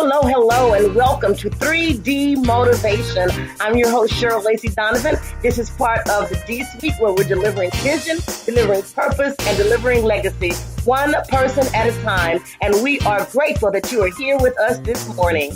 Hello, and welcome to 3D Motivation. I'm your host, Cheryl Lacey Donovan. This is part of the D Suite where we're delivering vision, delivering purpose, and delivering legacy, one person at a time. And we are grateful that you are here with us this morning.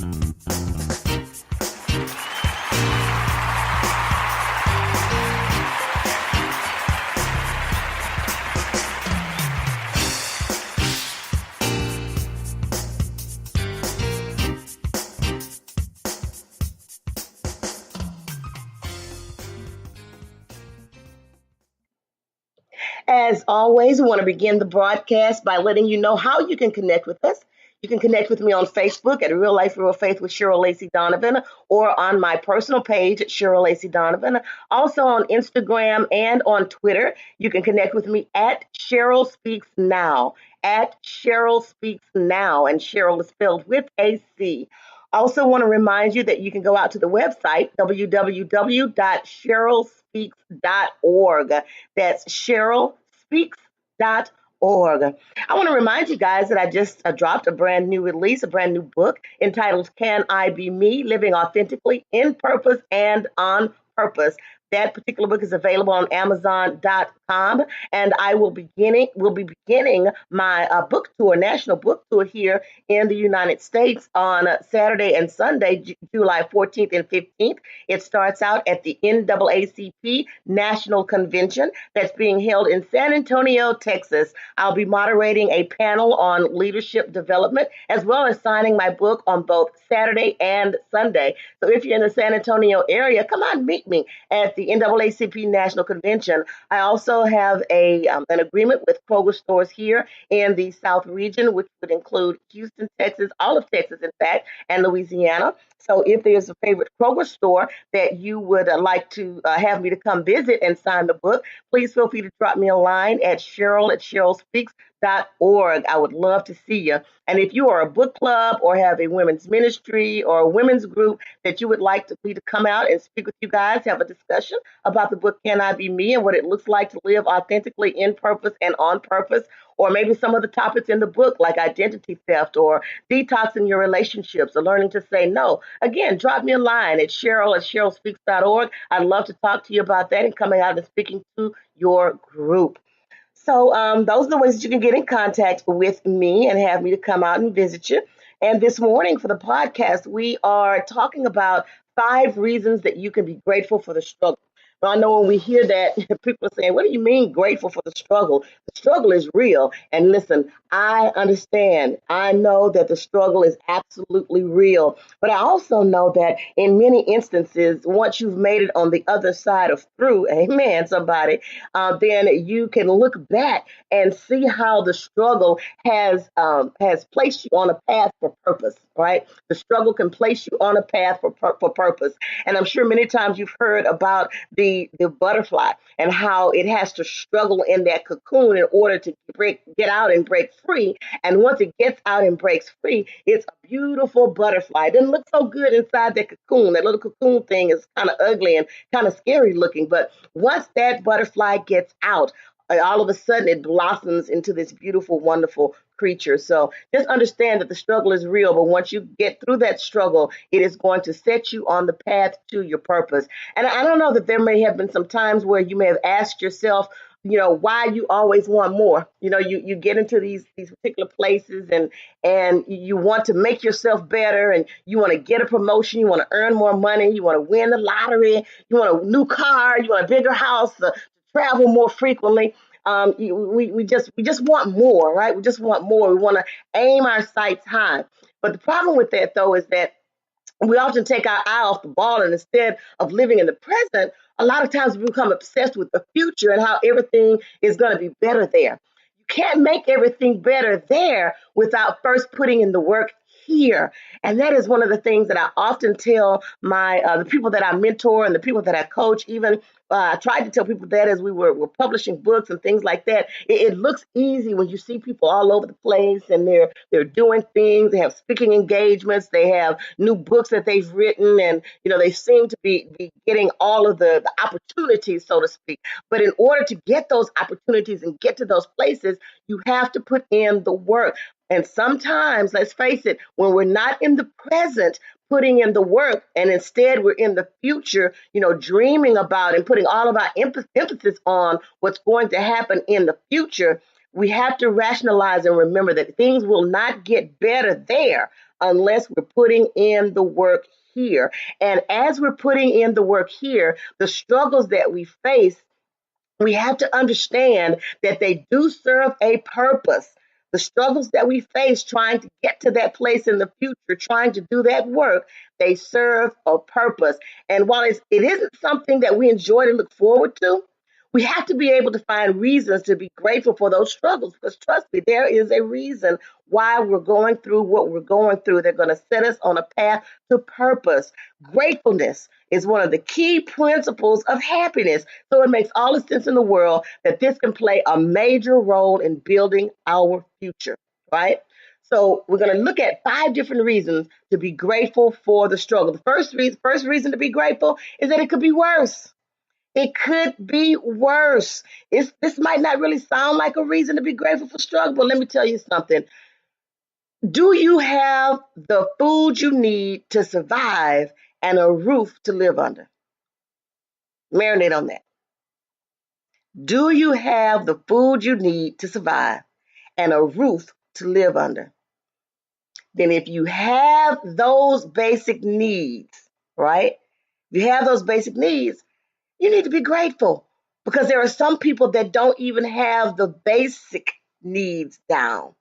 As always, we want to begin the broadcast by letting you know how you can connect with us. You can connect with me on Facebook at Real Life, Real Faith with Cheryl Lacey Donovan, or on my personal page at Cheryl Lacey Donovan. Also on Instagram and on Twitter, you can connect with me at Cheryl Speaks Now, at Cheryl Speaks Now, and Cheryl is spelled with a C. I also want to remind you that you can go out to the website, www.cherylspeaks.org. That's cherylspeaks.org. I want to remind you guys that I just dropped a brand new release, a brand new book entitled Can I Be Me? Living Authentically in Purpose and on Purpose. That particular book is available on Amazon.com, and I will be beginning my book tour, national book tour here in the United States on Saturday and Sunday, July 14th and 15th. It starts out at the NAACP National Convention that's being held in San Antonio, Texas. I'll be moderating a panel on leadership development, as well as signing my book on both Saturday and Sunday. So if you're in the San Antonio area, come on, meet me at the NAACP National Convention. I also have an agreement with Kroger stores here in the South region, which would include Houston, Texas, all of Texas, in fact, and Louisiana. So if there's a favorite Kroger store that you would like to have me to come visit and sign the book, please feel free to drop me a line at Cheryl@CherylSpeaks.org. I would love to see you. And if you are a book club or have a women's ministry or a women's group that you would like me to come out and speak with you guys, have a discussion about the book Can I Be Me and what it looks like to live authentically in purpose and on purpose, or maybe some of the topics in the book like identity theft or detoxing your relationships or learning to say no. Again, drop me a line at Cheryl@CherylSpeaks.org. I'd love to talk to you about that and coming out and speaking to your group. So those are the ways that you can get in contact with me and have me to come out and visit you. And this morning for the podcast, we are talking about 5 reasons that you can be grateful for the struggle. Now, I know when we hear that, people are saying, what do you mean grateful for the struggle? The struggle is real. And listen, I understand. I know that the struggle is absolutely real. But I also know that in many instances, once you've made it on the other side of through, amen, somebody, then you can look back and see how the struggle has placed you on a path for purpose, right? The struggle can place you on a path for purpose. And I'm sure many times you've heard about the butterfly and how it has to struggle in that cocoon in order to get out and break free. And once it gets out and breaks free, it's a beautiful butterfly. It doesn't look so good inside that cocoon. That little cocoon thing is kind of ugly and kind of scary looking. But once that butterfly gets out, all of a sudden it blossoms into this beautiful, wonderful creature. So just understand that the struggle is real, but once you get through that struggle, it is going to set you on the path to your purpose. And I don't know that there may have been some times where you may have asked yourself, why you always want more. You get into these particular places and you want to make yourself better and you want to get a promotion, you want to earn more money, you want to win the lottery, you want a new car, you want a bigger house, travel more frequently. We just want more, right? We just want more. We want to aim our sights high. But the problem with that, though, is that we often take our eye off the ball, and instead of living in the present, a lot of times we become obsessed with the future and how everything is going to be better there. You can't make everything better there without first putting in the work here. And that is one of the things that I often tell the people that I mentor and the people that I coach. Even I tried to tell people that as we were publishing books and things like that. It looks easy when you see people all over the place and they're doing things. They have speaking engagements. They have new books that they've written, and they seem to be getting all of the opportunities, so to speak. But in order to get those opportunities and get to those places, you have to put in the work. And sometimes, let's face it, when we're not in the present putting in the work, and instead we're in the future, dreaming about and putting all of our emphasis on what's going to happen in the future, we have to rationalize and remember that things will not get better there unless we're putting in the work here. And as we're putting in the work here, the struggles that we face, we have to understand that they do serve a purpose. The struggles that we face trying to get to that place in the future, trying to do that work, they serve a purpose. And while it isn't something that we enjoy to look forward to, we have to be able to find reasons to be grateful for those struggles, because trust me, there is a reason why we're going through what we're going through. They're going to set us on a path to purpose. Gratefulness is one of the key principles of happiness. So it makes all the sense in the world that this can play a major role in building our future, right? So we're going to look at 5 different reasons to be grateful for the struggle. The first reason to be grateful is that it could be worse. It could be worse. This might not really sound like a reason to be grateful for struggle, but let me tell you something. Do you have the food you need to survive and a roof to live under? Marinate on that. Do you have the food you need to survive and a roof to live under? Then if you have those basic needs, right? If you have those basic needs, you need to be grateful, because there are some people that don't even have the basic needs down,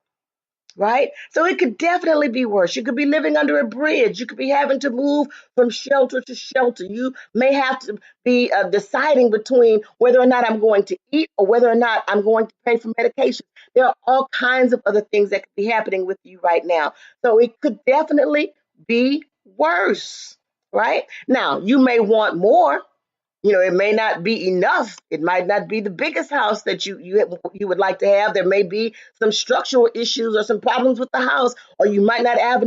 right? So it could definitely be worse. You could be living under a bridge. You could be having to move from shelter to shelter. You may have to be deciding between whether or not I'm going to eat or whether or not I'm going to pay for medication. There are all kinds of other things that could be happening with you right now. So it could definitely be worse, right? Now, you may want more. It may not be enough. It might not be the biggest house that you would like to have. There may be some structural issues or some problems with the house, or you might not have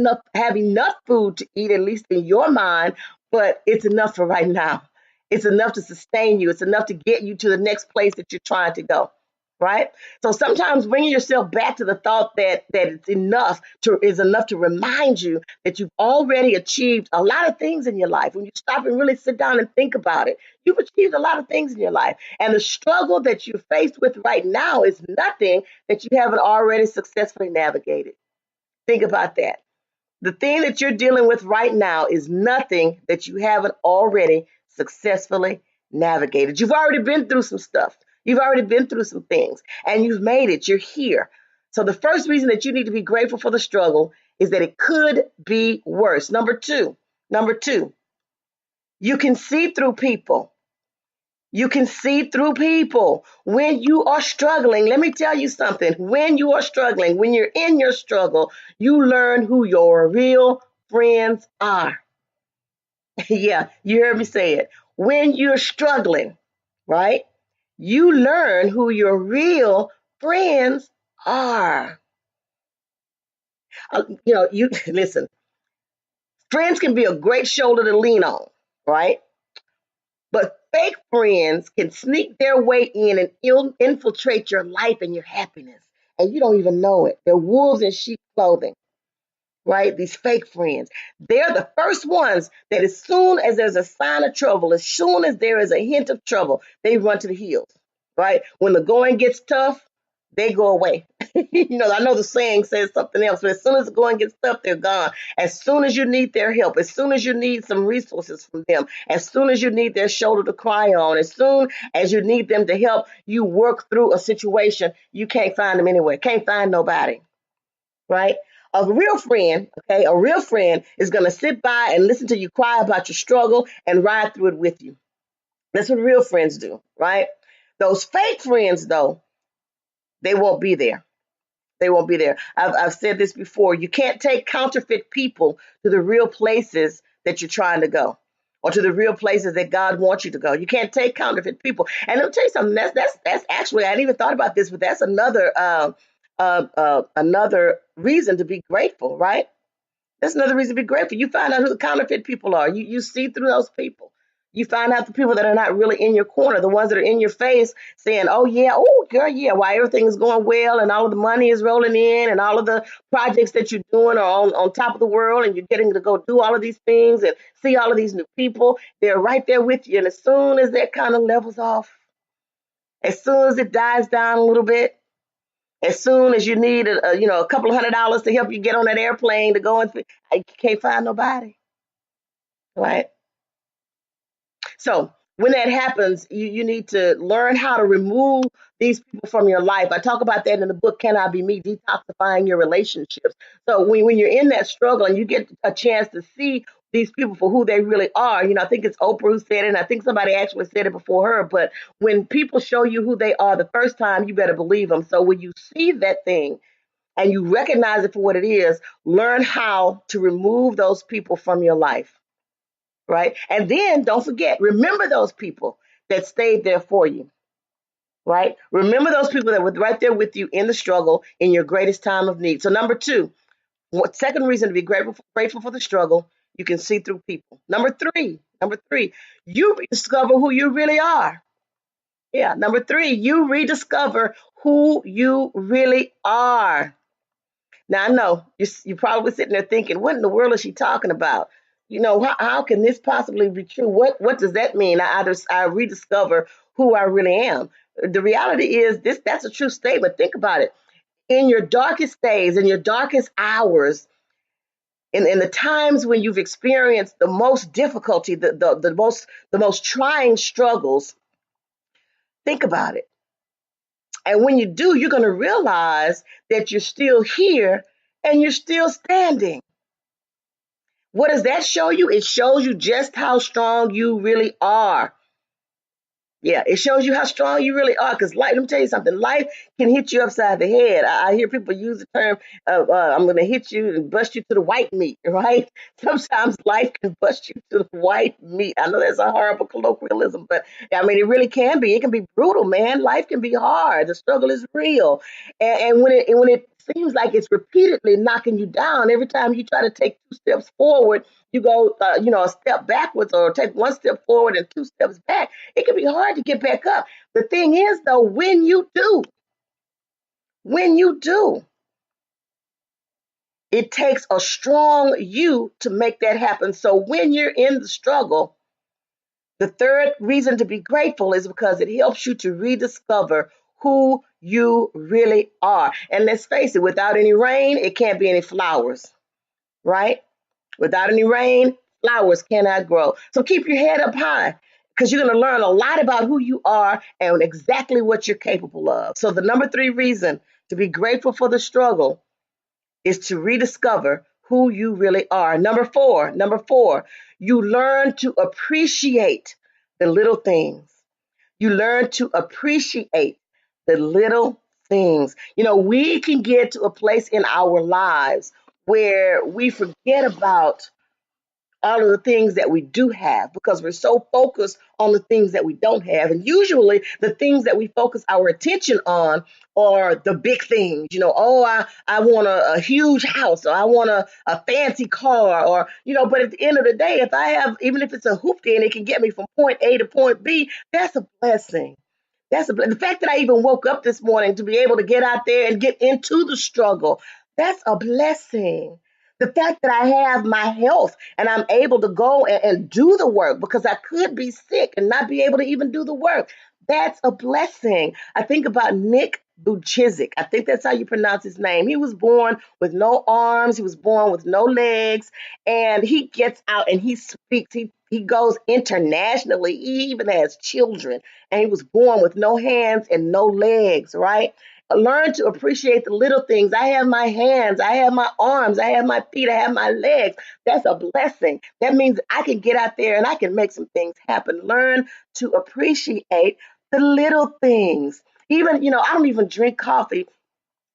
enough food to eat, at least in your mind. But it's enough for right now. It's enough to sustain you. It's enough to get you to the next place that you're trying to go. Right? So sometimes bringing yourself back to the thought that it's is enough to remind you that you've already achieved a lot of things in your life. When you stop and really sit down and think about it, you've achieved a lot of things in your life. And the struggle that you're faced with right now is nothing that you haven't already successfully navigated. Think about that. The thing that you're dealing with right now is nothing that you haven't already successfully navigated. You've already been through some stuff. You've already been through some things, and you've made it. You're here. So the first reason that you need to be grateful for the struggle is that it could be worse. Number two, you can see through people. You can see through people when you are struggling. Let me tell you something. When you are struggling, when you're in your struggle, you learn who your real friends are. Yeah, you heard me say it. When you're struggling, right? You learn who your real friends are. You listen, friends can be a great shoulder to lean on, right? But fake friends can sneak their way in and infiltrate your life and your happiness. And you don't even know it. They're wolves in sheep clothing, right? These fake friends. They're the first ones that, as soon as there's a sign of trouble, as soon as there is a hint of trouble, they run to the hills, right? When the going gets tough, they go away. I know the saying says something else, but as soon as the going gets tough, they're gone. As soon as you need their help, as soon as you need some resources from them, as soon as you need their shoulder to cry on, as soon as you need them to help you work through a situation, you can't find them anywhere. Can't find nobody, right? A real friend is going to sit by and listen to you cry about your struggle and ride through it with you. That's what real friends do, right? Those fake friends, though, they won't be there. They won't be there. I've said this before. You can't take counterfeit people to the real places that you're trying to go, or to the real places that God wants you to go. You can't take counterfeit people. And I'll tell you something. That's actually, I hadn't even thought about this, but that's another reason to be grateful, right? That's another reason to be grateful. You find out who the counterfeit people are. You see through those people. You find out the people that are not really in your corner, the ones that are in your face saying, oh, yeah, oh, girl, yeah, why everything is going well and all of the money is rolling in and all of the projects that you're doing are on top of the world and you're getting to go do all of these things and see all of these new people. They're right there with you. And as soon as that kind of levels off, as soon as it dies down a little bit, as soon as you need a couple of $100 to help you get on that airplane to go and I can't find nobody, right? So when that happens, you need to learn how to remove these people from your life. I talk about that in the book, Can I Be Me? Detoxifying Your Relationships. So when you're in that struggle and you get a chance to see these people for who they really are, I think it's Oprah who said it, and I think somebody actually said it before her, but when people show you who they are the first time, you better believe them. So when you see that thing and you recognize it for what it is, learn how to remove those people from your life, right? And then don't forget, remember those people that stayed there for you, right? Remember those people that were right there with you in the struggle in your greatest time of need. So number two, second reason to be grateful for the struggle, you can see through people. Number three, you rediscover who you really are. Yeah, number three, you rediscover who you really are. Now I know you're probably sitting there thinking, what in the world is she talking about? How can this possibly be true? What does that mean? I rediscover who I really am. The reality is that's a true statement. Think about it. In your darkest days, in your darkest hours, in the times when you've experienced the most difficulty, the most trying struggles, think about it. And when you do, you're going to realize that you're still here and you're still standing. What does that show you? It shows you just how strong you really are. Yeah, it shows you how strong you really are. Because let me tell you something, life can hit you upside the head. I hear people use the term of, I'm going to hit you and bust you to the white meat, right? Sometimes life can bust you to the white meat. I know that's a horrible colloquialism, but I mean, it really can be. It can be brutal, man. Life can be hard. The struggle is real. And when it seems like it's repeatedly knocking you down, every time you try to take two steps forward, you go, a step backwards or take one step forward and two steps back. It can be hard to get back up. The thing is, though, when you do, it takes a strong you to make that happen. So when you're in the struggle, the third reason to be grateful is because it helps you to rediscover who you really are. And let's face it, without any rain, it can't be any flowers, right? Without any rain, flowers cannot grow. So keep your head up high because you're going to learn a lot about who you are and exactly what you're capable of. So the number three reason to be grateful for the struggle is to rediscover who you really are. Number four, you learn to appreciate the little things. You learn to appreciate the little things. We can get to a place in our lives where we forget about all of the things that we do have because we're so focused on the things that we don't have. And usually the things that we focus our attention on are the big things. Oh, I want a huge house or I want a fancy car but at the end of the day, if I have, even if it's a hoopty and it can get me from point A to point B, that's a blessing. The fact that I even woke up this morning to be able to get out there and get into the struggle. That's a blessing. The fact that I have my health and I'm able to go and do the work because I could be sick and not be able to even do the work. That's a blessing. I think about Nick Buchizik. I think that's how you pronounce his name. He was born with no arms. He was born with no legs. And he gets out and he speaks. He goes internationally. He even has children. And he was born with no hands and no legs, right? Learn to appreciate the little things. I have my hands, I have my arms, I have my feet, I have my legs. That's a blessing. That means I can get out there and I can make some things happen. Learn to appreciate the little things. Even, I don't even drink coffee.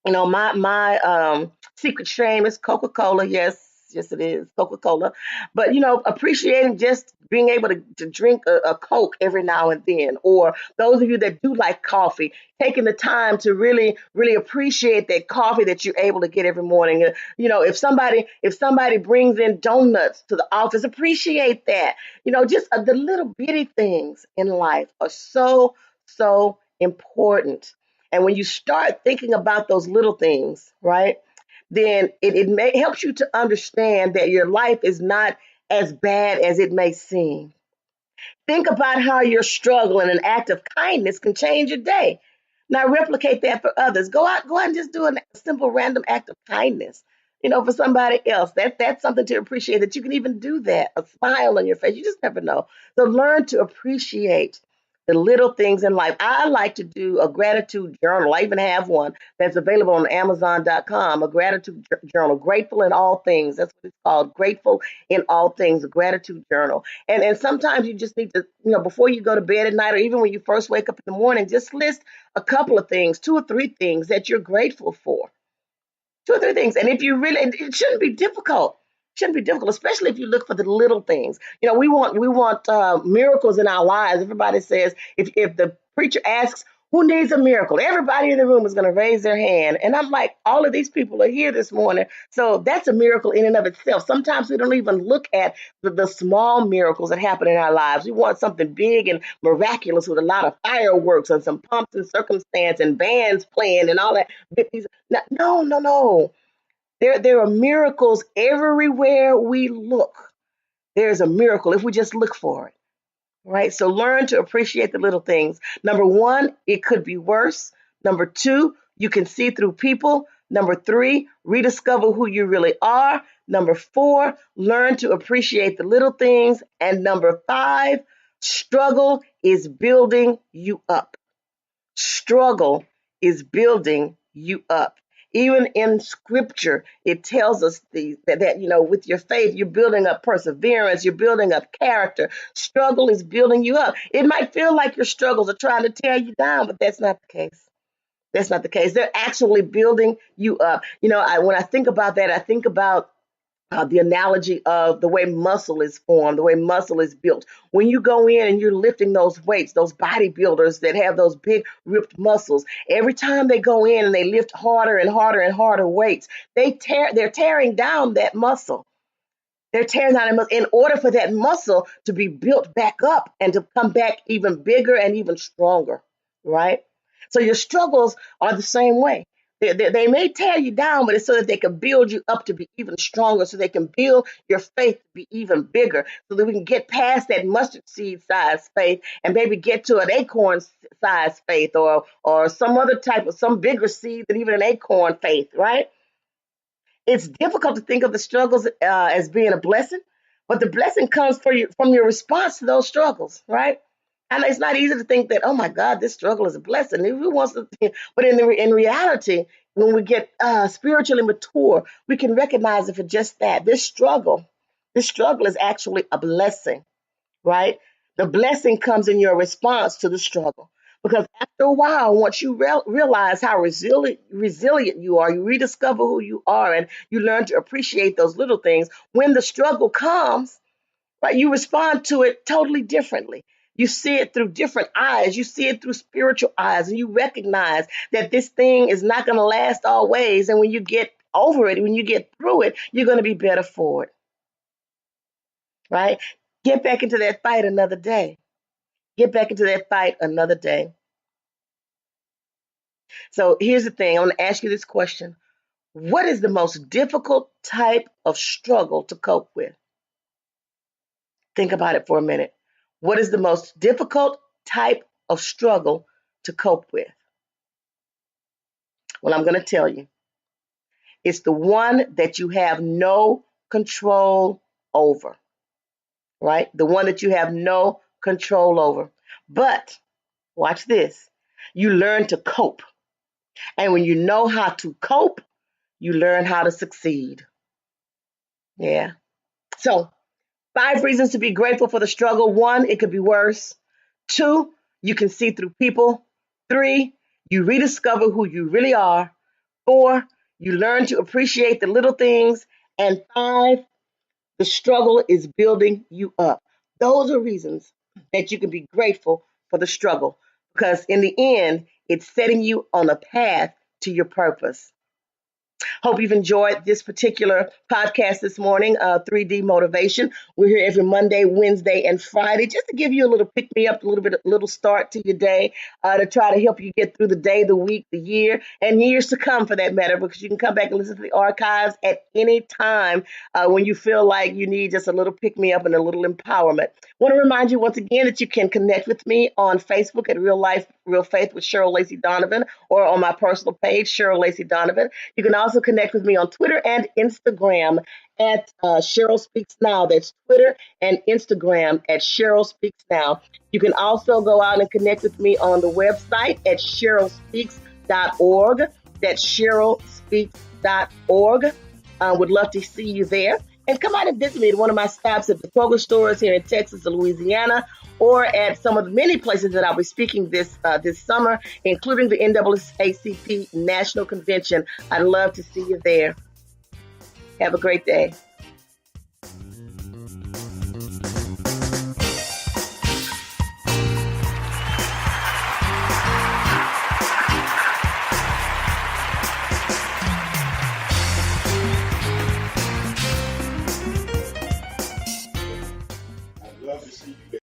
My secret shame is Coca-Cola. Yes, Yes, it is. Coca-Cola. But, appreciating just being able to drink a Coke every now and then. Or those of you that do like coffee, taking the time to really, really appreciate that coffee that you're able to get every morning. If somebody brings in donuts to the office, appreciate that. Just the little bitty things in life are so, so important. And when you start thinking about those little things, right, then it helps you to understand that your life is not as bad as it may seem. Think about how your struggle and an act of kindness can change your day. Now replicate that for others. Go out and just do a simple random act of kindness. For somebody else. That's something to appreciate that you can even do that. A smile on your face. You just never know. So learn to appreciate the little things in life. I like to do a gratitude journal. I even have one that's available on Amazon.com, a gratitude journal, grateful in all things. That's what it's called, grateful in all things, a gratitude journal. And sometimes you just need to, before you go to bed at night or even when you first wake up in the morning, just list a couple of things, two or three things that you're grateful for. Two or three things. And if you really, it shouldn't be difficult. Shouldn't be difficult, especially if you look for the little things. We want miracles in our lives. Everybody says if the preacher asks who needs a miracle, everybody in the room is going to raise their hand. And I'm like, all of these people are here this morning, so that's a miracle in and of itself. Sometimes we don't even look at the small miracles that happen in our lives. We want something big and miraculous with a lot of fireworks and some pomps and circumstance and bands playing and all that. No, no, no. There are miracles everywhere we look. There's a miracle if we just look for it, right? So learn to appreciate the little things. Number one, it could be worse. Number two, you can see through people. Number three, rediscover who you really are. Number four, learn to appreciate the little things. And number five, struggle is building you up. Struggle is building you up. Even in scripture, it tells us that with your faith, you're building up perseverance, you're building up character. Struggle is building you up. It might feel like your struggles are trying to tear you down, but that's not the case. That's not the case. They're actually building you up. When I think about that, I think about the analogy of the way muscle is formed, the way muscle is built. When you go in and you're lifting those weights, those bodybuilders that have those big ripped muscles, every time they go in and they lift harder and harder and harder weights, they're tearing down that muscle. They're tearing down that muscle in order for that muscle to be built back up and to come back even bigger and even stronger, right? So your struggles are the same way. They may tear you down, but it's so that they can build you up to be even stronger, so they can build your faith to be even bigger, so that we can get past that mustard seed size faith and maybe get to an acorn size faith or some bigger seed than even an acorn faith, right? It's difficult to think of the struggles as being a blessing, but the blessing comes from your response to those struggles, right? And it's not easy to think that, oh my God, this struggle is a blessing. Who wants to? But in reality, when we get spiritually mature, we can recognize it for just that. This struggle is actually a blessing, right? The blessing comes in your response to the struggle. Because after a while, once you realize how resilient you are, you rediscover who you are, and you learn to appreciate those little things. When the struggle comes, right, you respond to it totally differently. You see it through different eyes. You see it through spiritual eyes, and you recognize that this thing is not going to last always. And when you get over it, when you get through it, you're going to be better for it, right? Get back into that fight another day. Get back into that fight another day. So here's the thing. I want to ask you this question. What is the most difficult type of struggle to cope with? Think about it for a minute. What is the most difficult type of struggle to cope with? Well, I'm going to tell you. It's the one that you have no control over, right? The one that you have no control over. But watch this. You learn to cope. And when you know how to cope, you learn how to succeed. Yeah. So, 5 reasons to be grateful for the struggle. 1, it could be worse. 2, you can see through people. 3, you rediscover who you really are. 4, you learn to appreciate the little things. And 5, the struggle is building you up. Those are reasons that you can be grateful for the struggle because in the end, it's setting you on a path to your purpose. Hope you've enjoyed this particular podcast this morning, 3D Motivation. We're here every Monday, Wednesday, and Friday just to give you a little pick me up, a little start to your day, to try to help you get through the day, the week, the year, and years to come for that matter, because you can come back and listen to the archives at any time when you feel like you need just a little pick me up and a little empowerment. Want to remind you once again that you can connect with me on Facebook at Real Life, Real Faith with Cheryl Lacey Donovan, or on my personal page, Cheryl Lacey Donovan. You can also connect with me on Twitter and Instagram at Cheryl Speaks Now. That's Twitter and Instagram at Cheryl Speaks Now. You can also go out and connect with me on the website at CherylSpeaks.org. That's CherylSpeaks.org. Would love to see you there. And come out and visit me at one of my stops at the Kroger stores here in Texas or Louisiana, or at some of the many places that I'll be speaking this summer, including the NAACP National Convention. I'd love to see you there. Have a great day.